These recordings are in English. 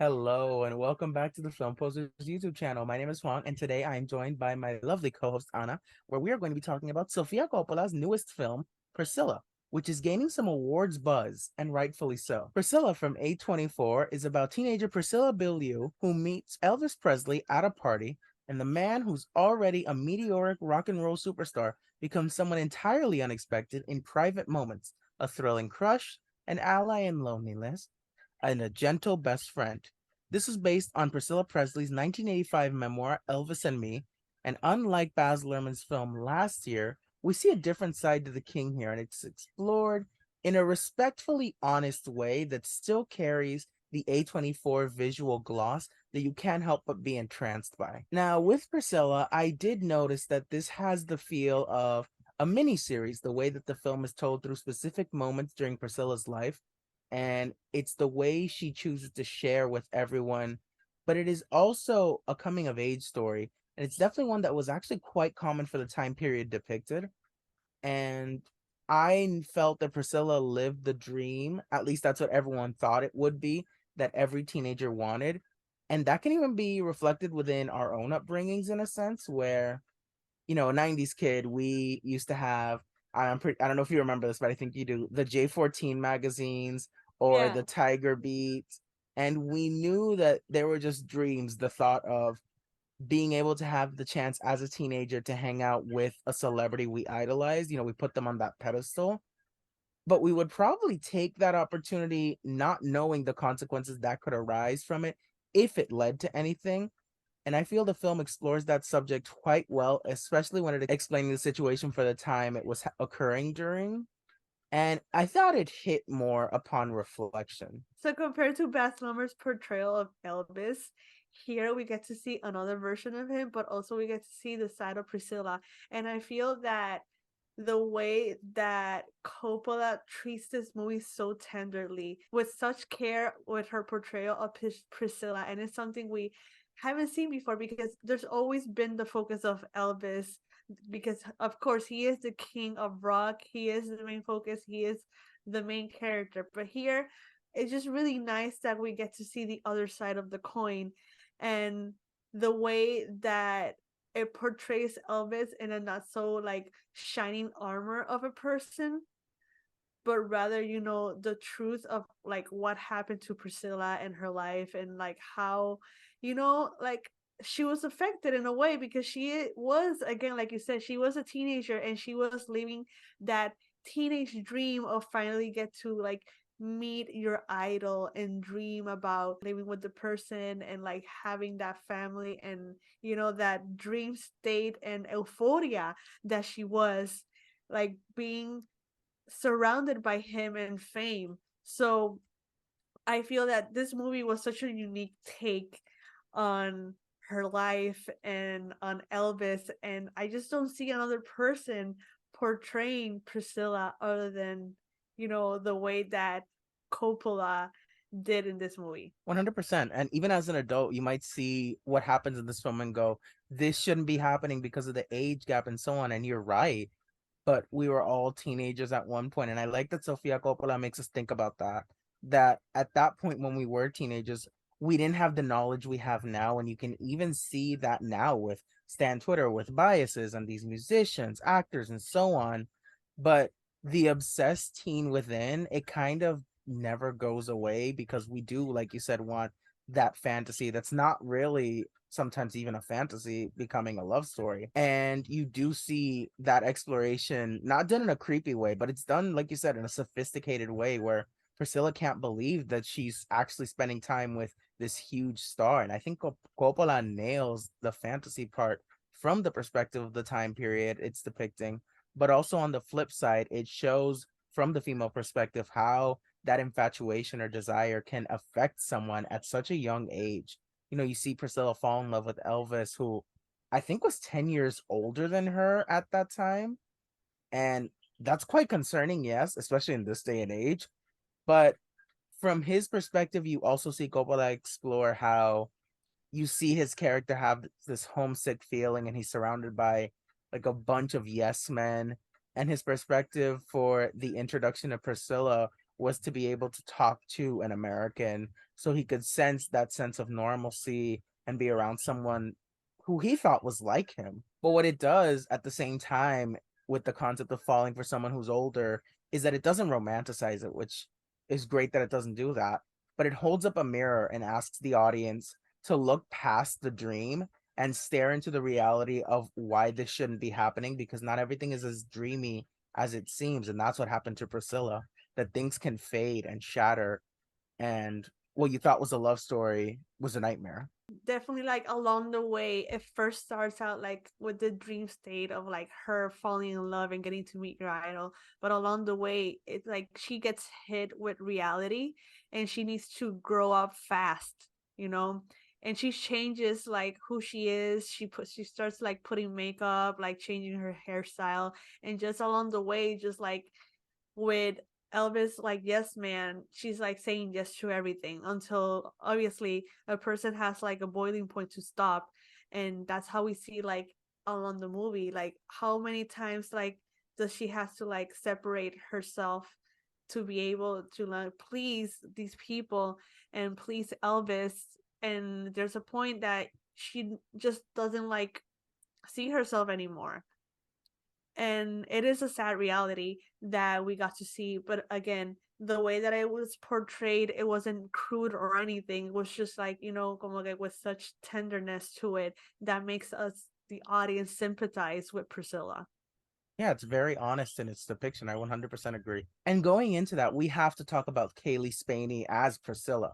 Hello and welcome back to the Film Posters YouTube channel. My name is Juan, and today I am joined by my lovely co-host Anna, where we are going to be talking about Sofia Coppola's newest film, Priscilla, which is gaining some awards buzz, and rightfully so. Priscilla from A24 is about teenager Priscilla Beaulieu, who meets Elvis Presley at a party, and the man who's already a meteoric rock and roll superstar becomes someone entirely unexpected in private moments, a thrilling crush, an ally in loneliness, and a gentle best friend. This is based on Priscilla Presley's 1985 memoir, Elvis and Me, and unlike Baz Luhrmann's film last year, we see a different side to the king here, and it's explored in a respectfully honest way that still carries the A24 visual gloss that you can't help but be entranced by. Now, with Priscilla, I did notice that this has the feel of a mini series, the way that the film is told through specific moments during Priscilla's life, and it's the way she chooses to share with everyone. But it is also a coming of age story, and it's definitely one that was actually quite common for the time period depicted. And I felt that Priscilla lived the dream, at least that's what everyone thought it would be, that every teenager wanted. And that can even be reflected within our own upbringings in a sense, where, a 90s kid, we used to have, I don't know if you remember this, but I think you do, the J14 magazines or Yeah. the Tiger Beat. And we knew that they were just dreams, the thought of being able to have the chance as a teenager to hang out with a celebrity we idolized. We put them on that pedestal, but we would probably take that opportunity not knowing the consequences that could arise from it if it led to anything. And I feel the film explores that subject quite well, especially when it explaining the situation for the time it was occurring during. And I thought it hit more upon reflection. So compared to Baz Luhrmann's portrayal of Elvis, here we get to see another version of him, but also we get to see the side of Priscilla. And I feel that the way that Coppola treats this movie so tenderly, with such care with her portrayal of Priscilla, and it's something we haven't seen before because there's always been the focus of Elvis because of course he is the king of rock, he is the main focus, he is the main character. But here it's just really nice that we get to see the other side of the coin, and the way that it portrays Elvis in a not so like shining armor of a person, but rather, the truth of like what happened to Priscilla in her life, and like how, like she was affected in a way because she was, again, like you said, she was a teenager and she was living that teenage dream of finally get to like meet your idol and dream about living with the person and like having that family, and that dream state and euphoria that she was like being surrounded by him and fame. So I feel that this movie was such a unique take on her life and on Elvis, and I just don't see another person portraying Priscilla other than, the way that Coppola did in this movie. 100%. And even as an adult, you might see what happens in this film and go, this shouldn't be happening because of the age gap and so on. And you're right. But we were all teenagers at one point, and I like that Sofia Coppola makes us think about that. That at that point when we were teenagers, we didn't have the knowledge we have now, and you can even see that now with Stan Twitter, with biases and these musicians, actors, and so on. But the obsessed teen within, it kind of never goes away because we do, like you said, want that fantasy that's not really sometimes even a fantasy becoming a love story. And you do see that exploration not done in a creepy way, but it's done, like you said, in a sophisticated way where Priscilla can't believe that she's actually spending time with this huge star. And I think Coppola nails the fantasy part from the perspective of the time period it's depicting. But also on the flip side, it shows from the female perspective how that infatuation or desire can affect someone at such a young age. You see Priscilla fall in love with Elvis, who I think was 10 years older than her at that time. And that's quite concerning, yes, especially in this day and age. But from his perspective, you also see Coppola explore how you see his character have this homesick feeling and he's surrounded by like a bunch of yes men. And his perspective for the introduction of Priscilla was to be able to talk to an American so he could sense that sense of normalcy and be around someone who he thought was like him. But what it does at the same time with the concept of falling for someone who's older is that it doesn't romanticize it, which is great that it doesn't do that. But it holds up a mirror and asks the audience to look past the dream and stare into the reality of why this shouldn't be happening, because not everything is as dreamy as it seems. And that's what happened to Priscilla, that things can fade and shatter. And what you thought was a love story was a nightmare. Definitely, like along the way, it first starts out like with the dream state of like her falling in love and getting to meet your idol, but along the way it's like she gets hit with reality and she needs to grow up fast, you know. And she changes like who she is. She starts like putting makeup, like changing her hairstyle, and just along the way, just like with Elvis, like, yes, man, she's like saying yes to everything until obviously a person has like a boiling point to stop. And that's how we see, like, along the movie, like, how many times, like, does she has to like separate herself to be able to like please these people and please Elvis. And there's a point that she just doesn't like see herself anymore, and it is a sad reality that we got to see. But again, the way that it was portrayed, it wasn't crude or anything. It was just like, you know, como que with such tenderness to it that makes us, the audience, sympathize with Priscilla. Yeah, it's very honest in its depiction. I 100% agree. And going into that, we have to talk about Kaylee Spaney as Priscilla.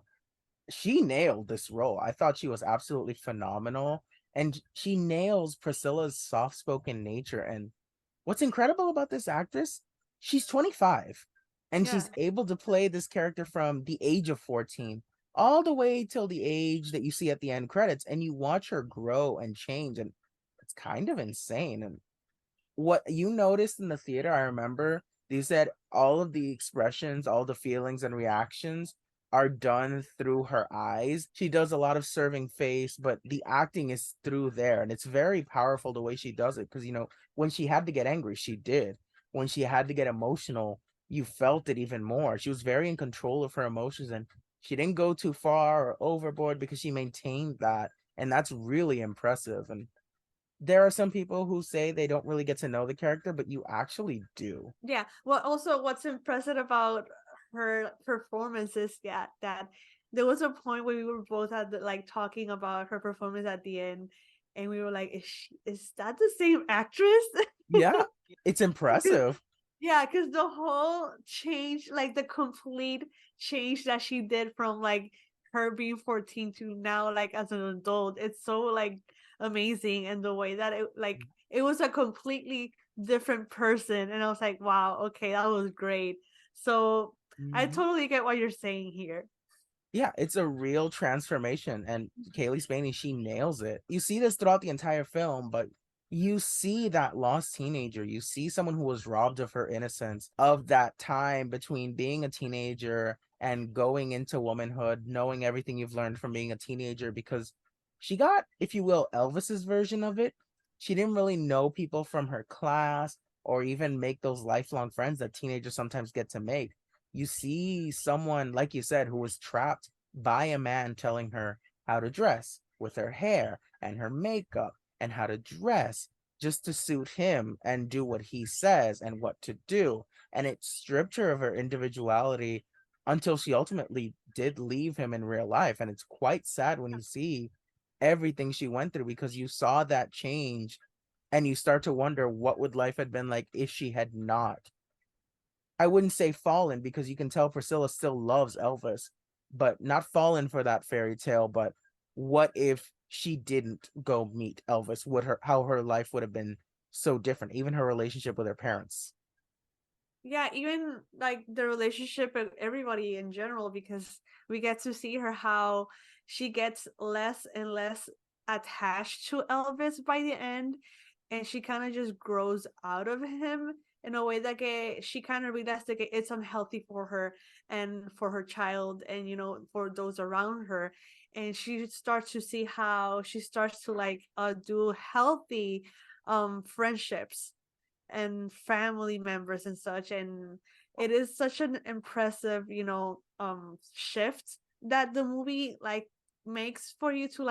She nailed this role. I thought she was absolutely phenomenal. And she nails Priscilla's soft spoken nature. And what's incredible about this actress, she's 25 and Yeah. she's able to play this character from the age of 14 all the way till the age that you see at the end credits. And you watch her grow and change. And it's kind of insane. And what you noticed in the theater, I remember you said all of the expressions, all the feelings and reactions are done through her eyes. She does a lot of serving face, but the acting is through there. And it's very powerful the way she does it. Because, you know, when she had to get angry, she did. When she had to get emotional, you felt it even more. She was very in control of her emotions and she didn't go too far or overboard because she maintained that. And that's really impressive. And there are some people who say they don't really get to know the character, but you actually do. Yeah. Well, also, what's impressive about her performance is that there was a point where we were both at like talking about her performance at the end, and we were like, is that the same actress?" Yeah, it's impressive. Yeah, because the whole change, like the complete change that she did from like her being 14 to now, like as an adult, it's so like amazing. And the way that it, like, it was a completely different person. And I was like, wow, okay, that was great. So I Mhm. totally get what you're saying here. Yeah, it's a real transformation, and Kaylee Spaney, she nails it. You see this throughout the entire film, but you see that lost teenager. You see someone who was robbed of her innocence, of that time between being a teenager and going into womanhood, knowing everything you've learned from being a teenager, because she got, if you will, Elvis's version of it. She didn't really know people from her class or even make those lifelong friends that teenagers sometimes get to make. You see someone, like you said, who was trapped by a man telling her how to dress with her hair and her makeup and how to dress just to suit him and do what he says and what to do. And it stripped her of her individuality until she ultimately did leave him in real life. And it's quite sad when you see everything she went through, because you saw that change and you start to wonder what would life have been like if she had not, I wouldn't say fallen, because you can tell Priscilla still loves Elvis, but not fallen for that fairy tale. But what if she didn't go meet Elvis? Would her, how her life would have been so different, even her relationship with her parents. Yeah, even like the relationship with everybody in general, because we get to see her how she gets less and less attached to Elvis by the end, and she kind of just grows out of him in a way that she kind of realized that it's unhealthy for her and for her child, and you know, for those around her. And she starts to see how she starts to like do healthy friendships and family members and such. And it is such an impressive, shift that the movie like makes for you to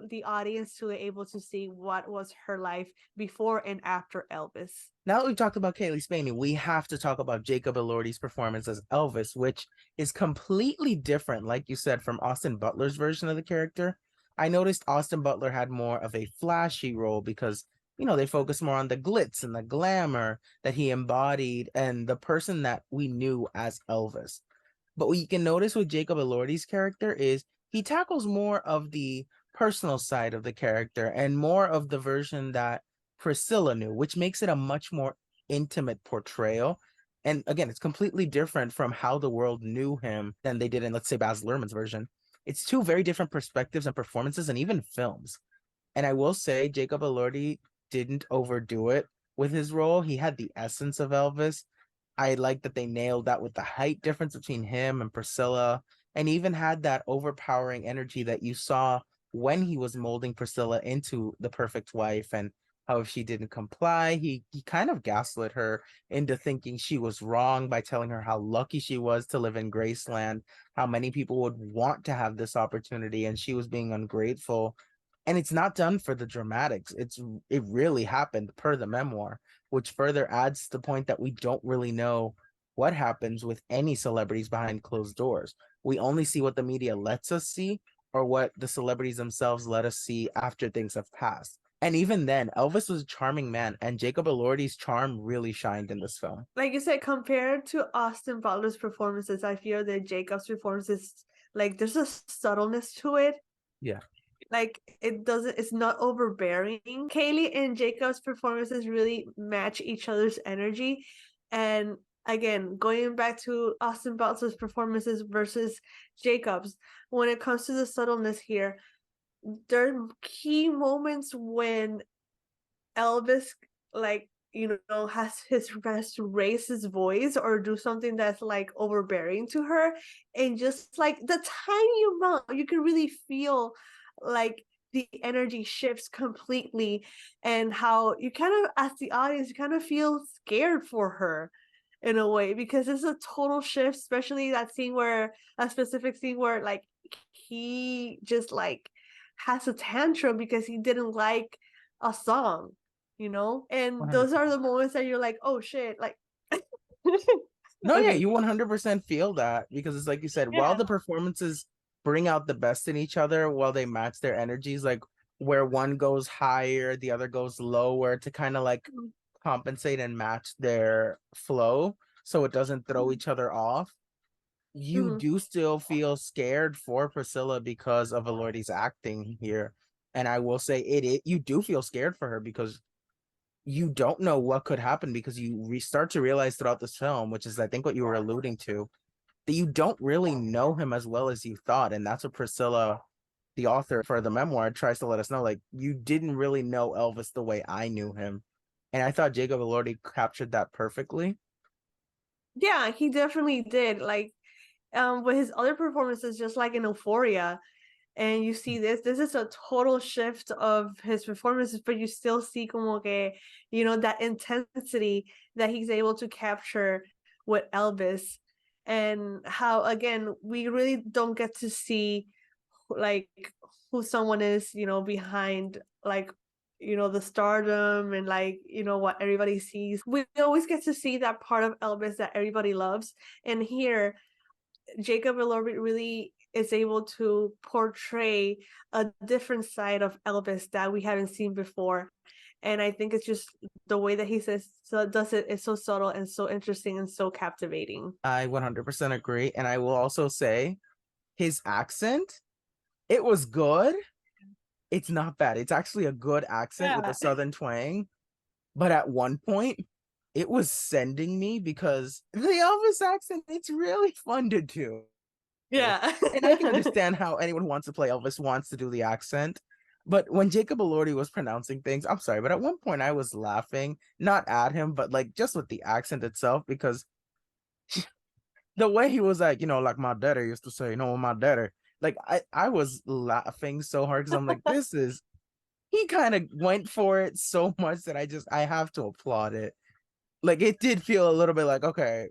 the audience to be able to see what was her life before and after Elvis. Now that we've talked about Kaylee Spaney, we have to talk about Jacob Elordi's performance as Elvis, which is completely different, like you said, from Austin Butler's version of the character. I noticed Austin Butler had more of a flashy role because, they focus more on the glitz and the glamour that he embodied and the person that we knew as Elvis. But what you can notice with Jacob Elordi's character is he tackles more of the personal side of the character and more of the version that Priscilla knew, which makes it a much more intimate portrayal. And again, it's completely different from how the world knew him than they did in, let's say, Baz Luhrmann's version. It's two very different perspectives and performances and even films. And I will say, Jacob Elordi didn't overdo it with his role. He had the essence of Elvis. I like that they nailed that with the height difference between him and Priscilla, and even had that overpowering energy that you saw when he was molding Priscilla into the perfect wife. And how if she didn't comply, he kind of gaslit her into thinking she was wrong by telling her how lucky she was to live in Graceland, how many people would want to have this opportunity, and she was being ungrateful. And it's not done for the dramatics. It really happened per the memoir, which further adds to the point that we don't really know what happens with any celebrities behind closed doors. We only see what the media lets us see or what the celebrities themselves let us see after things have passed. And even then, Elvis was a charming man, and Jacob Elordi's charm really shined in this film. Like you said, compared to Austin Butler's performances, I feel that Jacob's performance is like there's a subtleness to it. Yeah. Like it's not overbearing. Kaylee and Jacob's performances really match each other's energy. And again, going back to Austin Butler's performances versus Jacob's, when it comes to the subtleness here, there are key moments when Elvis, like, has to raise his voice or do something that's like overbearing to her. And just like the tiny amount, you can really feel like the energy shifts completely, and how you kind of, as the audience, you kind of feel scared for her in a way, because it's a total shift, especially a specific scene where like he just like has a tantrum because he didn't like a song, and those 100%. are the moments that you're like, oh shit, like No, yeah, okay. you 100% feel that because it's like you said, while Yeah. the performances bring out the best in each other, while they match their energies, like where one goes higher, the other goes lower to kind of like compensate and match their flow so it doesn't throw each other off. You Mhm. do still feel scared for Priscilla because of Elordi's acting here. And I will say you do feel scared for her because you don't know what could happen because you start to realize throughout this film, which is I think what you were alluding to, that you don't really know him as well as you thought. And that's what Priscilla, the author for the memoir, tries to let us know. Like, you didn't really know Elvis the way I knew him. And I thought Jacob Elordi captured that perfectly. Yeah, he definitely did. Like, with his other performances, just like in Euphoria, and you see this is a total shift of his performances, but you still see como que, that intensity that he's able to capture with Elvis. And how, again, we really don't get to see like who someone is, behind, like, the stardom, and like, what everybody sees. We always get to see that part of Elvis that everybody loves. And here Jacob Elordi really is able to portray a different side of Elvis that we haven't seen before. And I think it's just the way that he does it is so subtle and so interesting and so captivating. I 100% agree. And I will also say his accent, it was good. It's not bad. It's actually a good accent with a Yeah. southern twang. But at one point, it was sending me because the Elvis accent, it's really fun to do. Yeah. And I can understand how anyone who wants to play Elvis wants to do the accent. But when Jacob Elordi was pronouncing things, I'm sorry, but at one point I was laughing, not at him, but like just with the accent itself, because the way he was like, like my daddy used to say, my daddy. Like I was laughing so hard because I'm like, he kind of went for it so much that I have to applaud it. Like it did feel a little bit like, okay,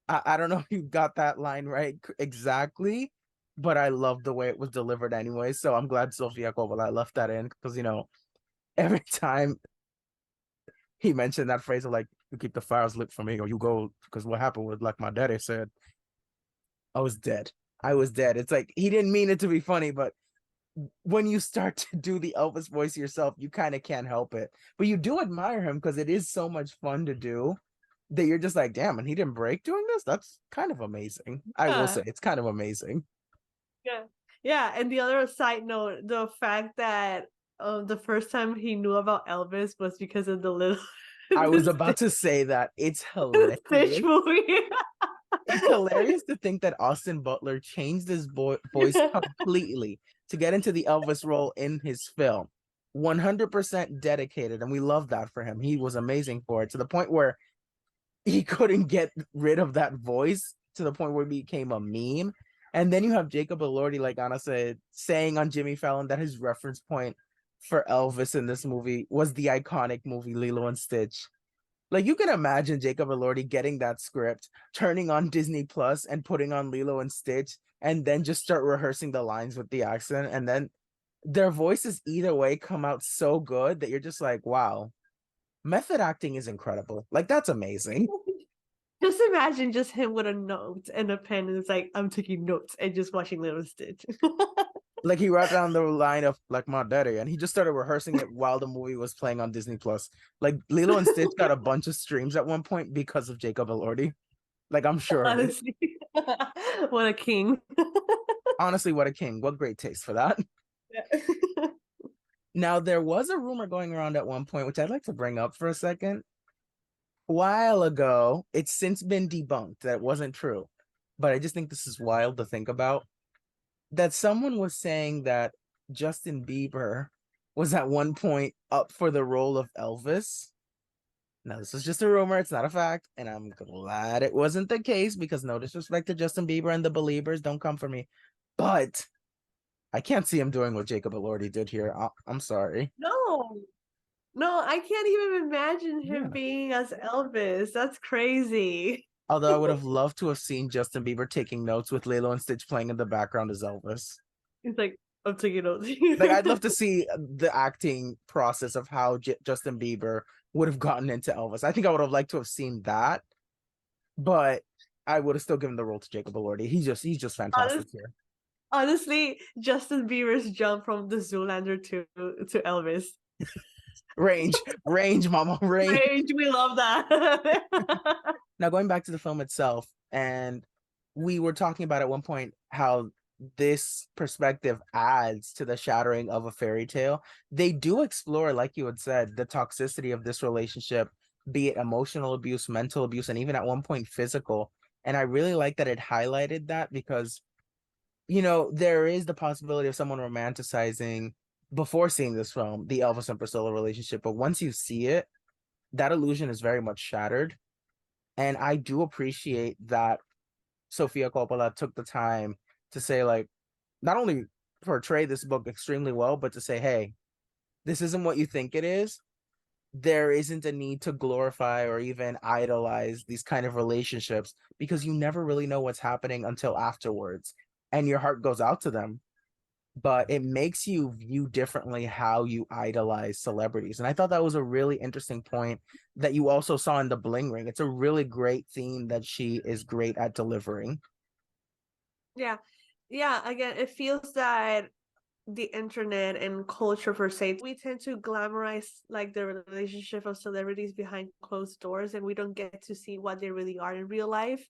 I don't know if you got that line right exactly, but I love the way it was delivered anyway. So I'm glad Sofia Coppola left that in because every time he mentioned that phrase of like you keep the fires lit for me or you go because what happened was like my daddy said, I was dead. I was dead. It's like he didn't mean it to be funny, but when you start to do the Elvis voice yourself, you kind of can't help it. But you do admire him because it is so much fun to do that you're just like, damn, and he didn't break doing this? That's kind of amazing. I will Yeah, say it's kind of amazing. yeah, yeah. And the other side note, the fact that the first time he knew about Elvis was because of the little I was the about to say that it's Stitch hilarious. movie. It's hilarious to think that Austin Butler changed his voice completely to get into the Elvis role in his film. 100% dedicated, and we love that for him. He was amazing for it to the point where he couldn't get rid of that voice to the point where it became a meme. And then you have Jacob Elordi, like Anna said, saying on Jimmy Fallon that his reference point for Elvis in this movie was the iconic movie Lilo and Stitch. Like you can imagine Jacob Elordi getting that script, turning on Disney Plus and putting on Lilo and Stitch, and then just start rehearsing the lines with the accent. And then their voices either way come out so good that you're just like, wow, method acting is incredible. Like that's amazing. Just imagine just him with a note and a pen, and it's like I'm taking notes and just watching Little Stitch. Like he wrote down the line of like my daddy, and he just started rehearsing it while the movie was playing on Disney Plus. Like Lilo and Stitch got a bunch of streams at one point because of Jacob Elordi. Like I'm sure of it. Honestly, what a king. Honestly, what a king! What great taste for that. Yeah. Now there was a rumor going around at one point, which I'd like to bring up for a second. A while ago, it's since been debunked that it wasn't true, but I just think this is wild to think about. That someone was saying that Justin Bieber was at one point up for the role of Elvis. Now, this is just a rumor, it's not a fact, and I'm glad it wasn't the case because no disrespect to Justin Bieber and the Beliebers, don't come for me. But I can't see him doing what Jacob Elordi did here. I'm sorry. No, no, I can't even imagine him Yeah. being as Elvis. That's crazy. Although I would have loved to have seen Justin Bieber taking notes with Lilo and Stitch playing in the background as Elvis. He's like, I'm taking notes. Like I'd love to see the acting process of how Justin Bieber would have gotten into Elvis. I think I would have liked to have seen that, but I would have still given the role to Jacob Elordi. He's just fantastic Honest, here. honestly, Justin Bieber's jump from the Zoolander to Elvis. Range, mama, range. Range, we love that. Now going back to the film itself, and we were talking about at one point how this perspective adds to the shattering of a fairy tale. They do explore, like you had said, the toxicity of this relationship, be it emotional abuse, mental abuse, and even at one point physical. And I really like that it highlighted that because, there is the possibility of someone romanticizing before seeing this film, the Elvis and Priscilla relationship. But once you see it, that illusion is very much shattered. And I do appreciate that Sofia Coppola took the time to say, like, not only portray this book extremely well, but to say, hey, this isn't what you think it is. There isn't a need to glorify or even idolize these kind of relationships because you never really know what's happening until afterwards. And your heart goes out to them, but it makes you view differently how you idolize celebrities. And I thought that was a really interesting point that you also saw in the Bling Ring. It's a really great theme that she is great at delivering. Yeah. Yeah. Again, it feels that the internet and culture per se, we tend to glamorize like the relationship of celebrities behind closed doors, and we don't get to see what they really are in real life.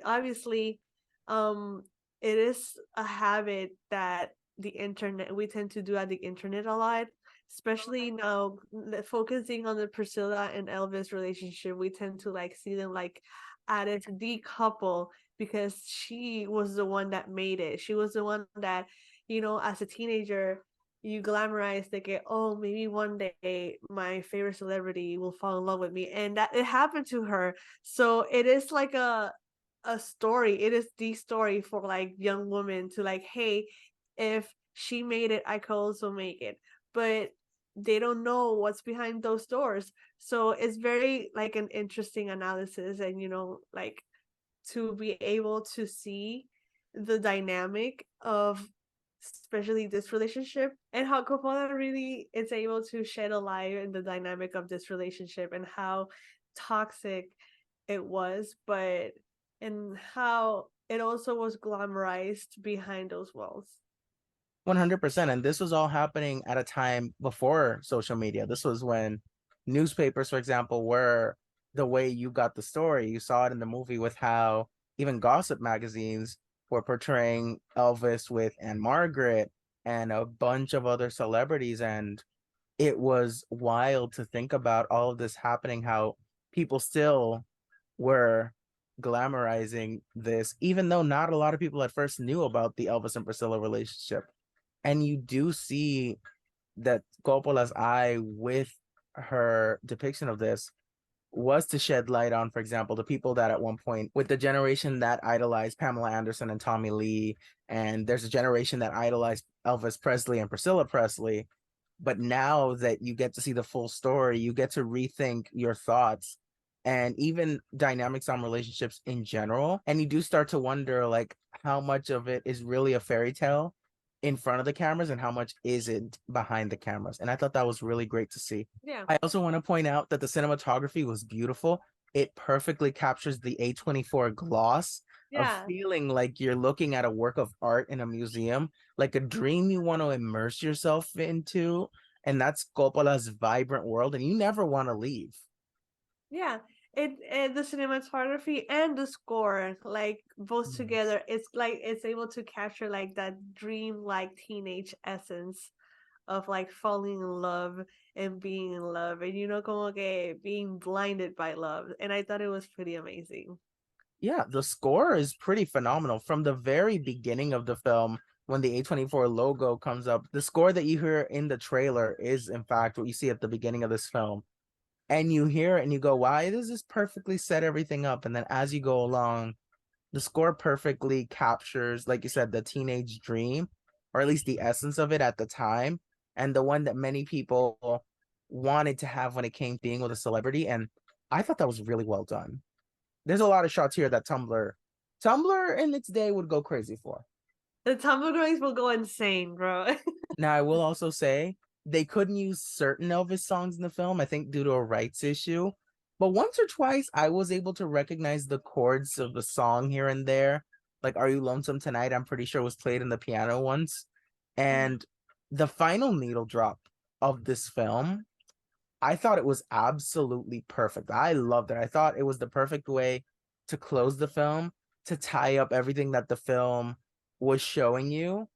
Obviously, um, it is a habit that the internet we tend to do at the internet a lot, especially now focusing on the Priscilla and Elvis relationship. We tend to like see them like added the couple because she was the one that made it. She was the one that, as a teenager, you glamorize like, oh, maybe one day my favorite celebrity will fall in love with me, and that it happened to her. So it is like a story. It is the story for like young women to like, hey, if she made it, I could also make it. But they don't know what's behind those doors. So it's very like an interesting analysis, and like to be able to see the dynamic of especially this relationship and how Coppola really is able to shed a light in the dynamic of this relationship and how toxic it was, but and how it also was glamorized behind those walls. 100%. And this was all happening at a time before social media. This was when newspapers, for example, were the way you got the story. You saw it in the movie with how even gossip magazines were portraying Elvis with Anne Margaret and a bunch of other celebrities. And it was wild to think about all of this happening, how people still were glamorizing this, even though not a lot of people at first knew about the Elvis and Priscilla relationship. And you do see that Coppola's eye with her depiction of this was to shed light on, for example, the people that at one point, with the generation that idolized Pamela Anderson and Tommy Lee, and there's a generation that idolized Elvis Presley and Priscilla Presley. But now that you get to see the full story, you get to rethink your thoughts and even dynamics on relationships in general. And you do start to wonder, like, how much of it is really a fairy tale in front of the cameras and how much isn't behind the cameras. And I thought that was really great to see. Yeah. I also want to point out that the cinematography was beautiful. It perfectly captures the A24 gloss of Yeah. feeling like you're looking at a work of art in a museum, like a dream you want to immerse yourself into. And that's Coppola's vibrant world, and you never want to leave. Yeah. The cinematography and the score, like both Yes. together, it's like it's able to capture like that dream like teenage essence of like falling in love and being in love and como que being blinded by love. And I thought it was pretty amazing. Yeah, the score is pretty phenomenal. From the very beginning of the film, when the A24 logo comes up, the score that you hear in the trailer is, in fact, what you see at the beginning of this film. And you hear it and you go, why does this perfectly set everything up? And then as you go along, the score perfectly captures, like you said, the teenage dream, or at least the essence of it at the time, and the one that many people wanted to have when it came to being with a celebrity. And I thought that was really well done. There's a lot of shots here that Tumblr in its day would go crazy for. The Tumblr girls will go insane, bro. Now, I will also say they couldn't use certain Elvis songs in the film, I think due to a rights issue. But once or twice, I was able to recognize the chords of the song here and there. Like Are You Lonesome Tonight? I'm pretty sure was played in the piano once. Mhm. And the final needle drop of this film, I thought it was absolutely perfect. I loved it. I thought it was the perfect way to close the film, to tie up everything that the film was showing you.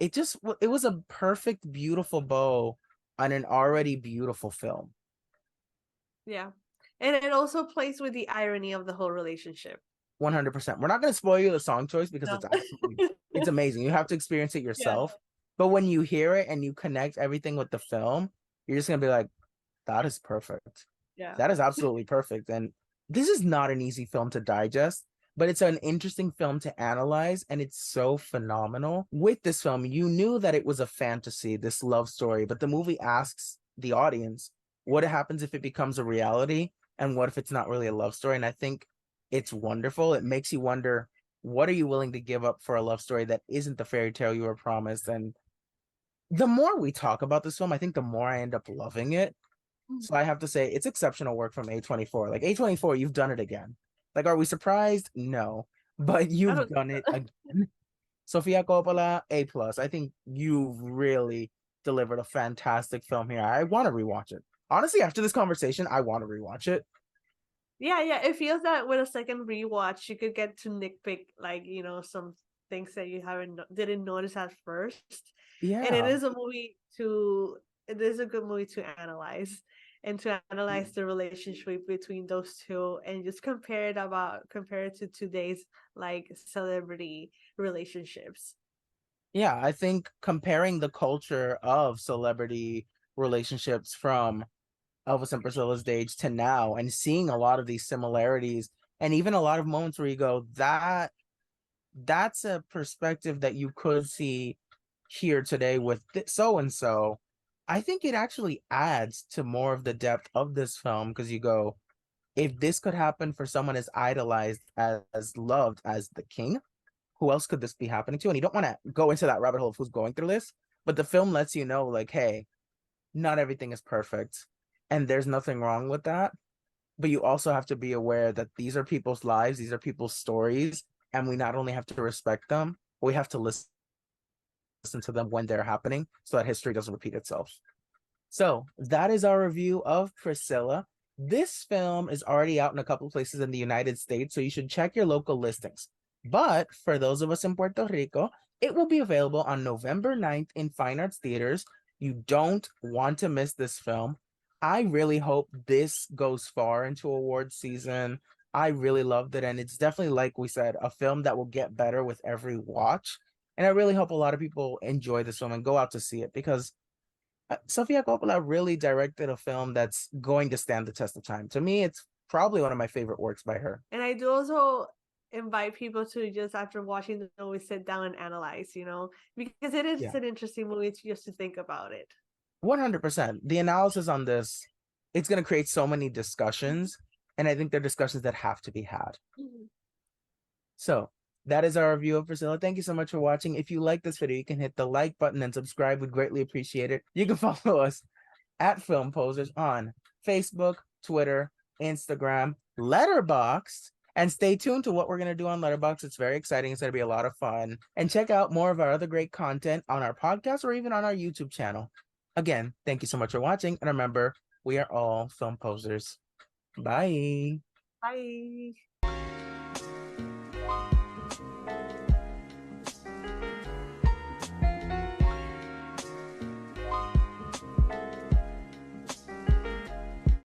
It was a perfect, beautiful bow on an already beautiful film. Yeah. And it also plays with the irony of the whole relationship. 100%. We're not going to spoil you the song choice because No. it's amazing. You have to experience it Yeah. yourself. But when you hear it and you connect everything with the film, you're just going to be like, that is perfect. Yeah. That is absolutely perfect. And this is not an easy film to digest, but it's an interesting film to analyze. And it's so phenomenal. With this film, you knew that it was a fantasy, this love story, but the movie asks the audience what happens if it becomes a reality, and what if it's not really a love story. And I think it's wonderful. It makes you wonder, what are you willing to give up for a love story that isn't the fairy tale you were promised? And the more we talk about this film, I think the more I end up loving it. Mm. So I have to say it's exceptional work from A24. Like A24, you've done it again. Like, are we surprised? No, but I you've don't think done it so. again. Sofia Coppola, A plus. I think you've really delivered a fantastic film here. I want to rewatch it. Honestly, after this conversation, I want to rewatch it. Yeah, yeah. It feels that with a second rewatch, you could get to nitpick like, some things that you didn't notice at first. And Yeah. it is a good movie to analyze and to analyze the relationship between those two and just compare it to today's like celebrity relationships. Yeah, I think comparing the culture of celebrity relationships from Elvis and Priscilla's stage to now and seeing a lot of these similarities and even a lot of moments where you go, that's a perspective that you could see here today with so and so. I think it actually adds to more of the depth of this film because you go, if this could happen for someone as idolized, as loved as the king, who else could this be happening to? And you don't want to go into that rabbit hole of who's going through this, but the film lets you know, like, hey, not everything is perfect, and there's nothing wrong with that. But you also have to be aware that these are people's lives, these are people's stories, and we not only have to respect them, but we have to listen to them when they're happening so that history doesn't repeat itself. So that is our review of Priscilla. This film is already out in a couple of places in the United States, so you should check your local listings. But for those of us in Puerto Rico, it will be available on November 9th in Fine Arts Theaters. You don't want to miss this film. I really hope this goes far into awards season. I really loved it. And it's definitely, like we said, a film that will get better with every watch. And I really hope a lot of people enjoy this film and go out to see it because Sofia Coppola really directed a film that's going to stand the test of time. To me, it's probably one of my favorite works by her. And I do also invite people to just after watching the movie sit down and analyze, because it is Yeah, an interesting movie just to think about it. 100%. The analysis on this, it's going to create so many discussions, and I think they're discussions that have to be had. Mhm. So that is our review of Priscilla. Thank you so much for watching. If you like this video, you can hit the like button and subscribe. We'd greatly appreciate it. You can follow us at Film Posers on Facebook, Twitter, Instagram, Letterboxd, and stay tuned to what we're going to do on Letterboxd. It's very exciting. It's going to be a lot of fun. And check out more of our other great content on our podcast or even on our YouTube channel. Again, thank you so much for watching. And remember, we are all film posers. Bye. Bye.